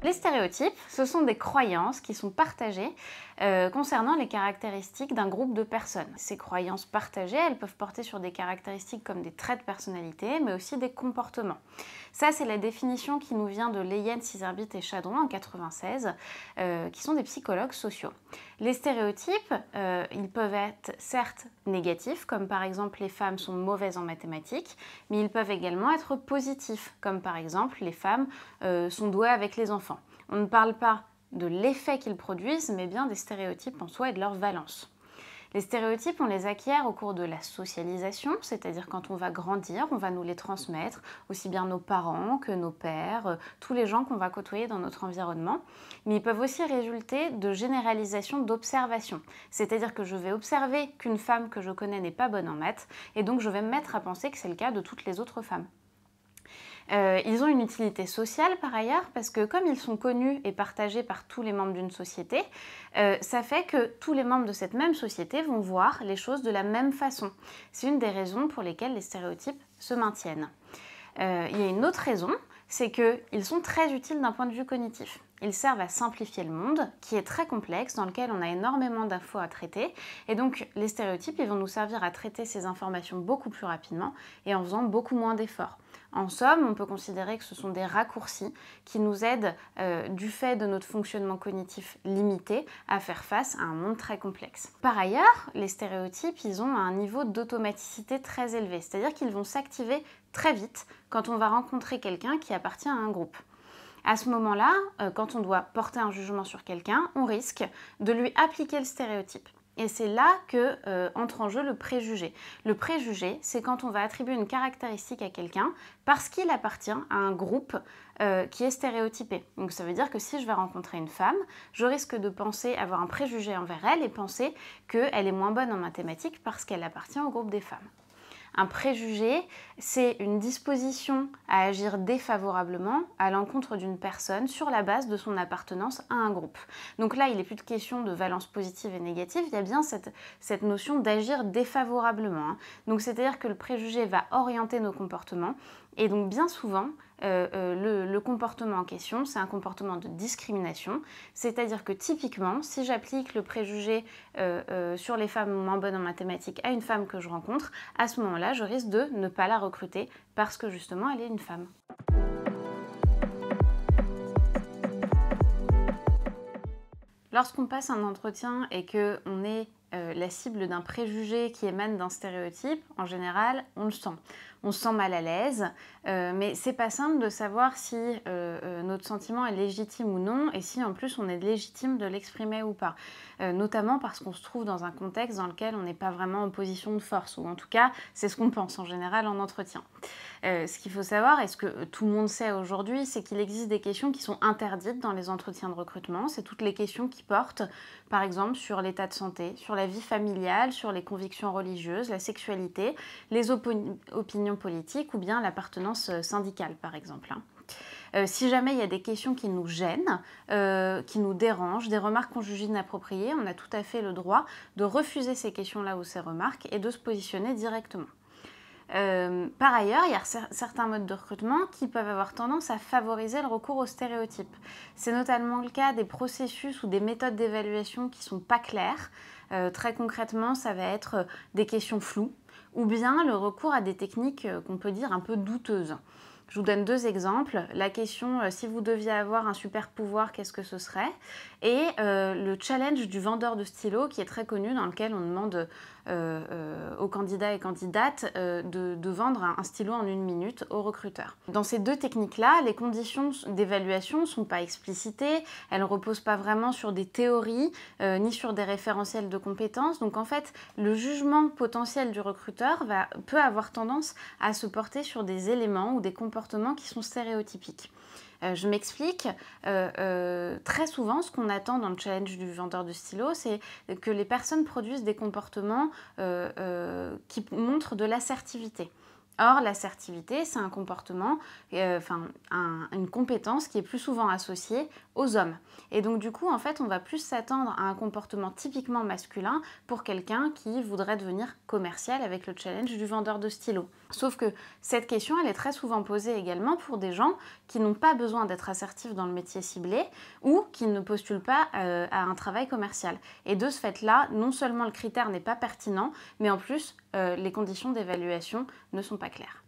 Les stéréotypes, ce sont des croyances qui sont partagées concernant les caractéristiques d'un groupe de personnes. Ces croyances partagées, elles peuvent porter sur des caractéristiques comme des traits de personnalité, mais aussi des comportements. Ça, c'est la définition qui nous vient de Leyen, Sizerbit et Chadron en 1996, qui sont des psychologues sociaux. Les stéréotypes, ils peuvent être certes négatifs, comme par exemple les femmes sont mauvaises en mathématiques, mais ils peuvent également être positifs, comme par exemple les femmes sont douées avec les enfants. On ne parle pas de l'effet qu'ils produisent, mais bien des stéréotypes en soi et de leur valence. Les stéréotypes, on les acquiert au cours de la socialisation, c'est-à-dire quand on va grandir, on va nous les transmettre, aussi bien nos parents que nos pères, tous les gens qu'on va côtoyer dans notre environnement. Mais ils peuvent aussi résulter de généralisation d'observation, c'est-à-dire que je vais observer qu'une femme que je connais n'est pas bonne en maths, et donc je vais me mettre à penser que c'est le cas de toutes les autres femmes. Ils ont une utilité sociale par ailleurs parce que comme ils sont connus et partagés par tous les membres d'une société, ça fait que tous les membres de cette même société vont voir les choses de la même façon. C'est une des raisons pour lesquelles les stéréotypes se maintiennent. Il y a une autre raison, c'est qu'ils sont très utiles d'un point de vue cognitif. Ils servent à simplifier le monde, qui est très complexe, dans lequel on a énormément d'infos à traiter. Et donc, les stéréotypes, ils vont nous servir à traiter ces informations beaucoup plus rapidement et en faisant beaucoup moins d'efforts. En somme, on peut considérer que ce sont des raccourcis qui nous aident, du fait de notre fonctionnement cognitif limité, à faire face à un monde très complexe. Par ailleurs, les stéréotypes, ils ont un niveau d'automaticité très élevé, c'est-à-dire qu'ils vont s'activer très vite quand on va rencontrer quelqu'un qui appartient à un groupe. À ce moment-là, quand on doit porter un jugement sur quelqu'un, on risque de lui appliquer le stéréotype. Et c'est là que entre en jeu le préjugé. Le préjugé, c'est quand on va attribuer une caractéristique à quelqu'un parce qu'il appartient à un groupe qui est stéréotypé. Donc ça veut dire que si je vais rencontrer une femme, je risque de penser avoir un préjugé envers elle et penser qu'elle est moins bonne en mathématiques parce qu'elle appartient au groupe des femmes. Un préjugé, c'est une disposition à agir défavorablement à l'encontre d'une personne sur la base de son appartenance à un groupe. Donc là, il n'est plus de question de valence positive et négative, il y a bien cette notion d'agir défavorablement. Donc c'est-à-dire que le préjugé va orienter nos comportements et donc bien souvent, le comportement en question, c'est un comportement de discrimination, c'est-à-dire que typiquement, si j'applique le préjugé sur les femmes moins bonnes en mathématiques à une femme que je rencontre, à ce moment-là, je risque de ne pas la recruter parce que justement, elle est une femme. Lorsqu'on passe un entretien et qu'on est la cible d'un préjugé qui émane d'un stéréotype, en général, on le sent. On se sent mal à l'aise, mais c'est pas simple de savoir si notre sentiment est légitime ou non, et si en plus on est légitime de l'exprimer ou pas. Notamment parce qu'on se trouve dans un contexte dans lequel on n'est pas vraiment en position de force, ou en tout cas, c'est ce qu'on pense en général en entretien. Ce qu'il faut savoir, et ce que tout le monde sait aujourd'hui, c'est qu'il existe des questions qui sont interdites dans les entretiens de recrutement. C'est toutes les questions qui portent, par exemple, sur l'état de santé, sur la vie familiale, sur les convictions religieuses, la sexualité, les opinions politiques ou bien l'appartenance syndicale, par exemple. Si jamais il y a des questions qui nous gênent, qui nous dérangent, des remarques qu'on juge inappropriées, on a tout à fait le droit de refuser ces questions-là ou ces remarques et de se positionner directement. Par ailleurs, il y a certains modes de recrutement qui peuvent avoir tendance à favoriser le recours aux stéréotypes. C'est notamment le cas des processus ou des méthodes d'évaluation qui ne sont pas claires. Très concrètement, ça va être des questions floues ou bien le recours à des techniques qu'on peut dire un peu douteuses. Je vous donne deux exemples. La question si vous deviez avoir un super pouvoir, qu'est-ce que ce serait? Et le challenge du vendeur de stylo qui est très connu, dans lequel on demande aux candidats et candidates de vendre un stylo en 1 minute aux recruteurs. Dans ces deux techniques-là, les conditions d'évaluation ne sont pas explicitées, elles ne reposent pas vraiment sur des théories ni sur des référentiels de compétences. Donc en fait, le jugement potentiel du recruteur peut avoir tendance à se porter sur des éléments ou des comportements qui sont stéréotypiques. Je m'explique, très souvent ce qu'on attend dans le challenge du vendeur de stylo, c'est que les personnes produisent des comportements qui montrent de l'assertivité. Or, l'assertivité, c'est un comportement, une compétence qui est plus souvent associée aux hommes. Et donc, du coup, en fait, on va plus s'attendre à un comportement typiquement masculin pour quelqu'un qui voudrait devenir commercial avec le challenge du vendeur de stylo. Sauf que cette question, elle est très souvent posée également pour des gens qui n'ont pas besoin d'être assertifs dans le métier ciblé ou qui ne postulent pas à un travail commercial. Et de ce fait-là, non seulement le critère n'est pas pertinent, mais en plus, les conditions d'évaluation ne sont pas claires.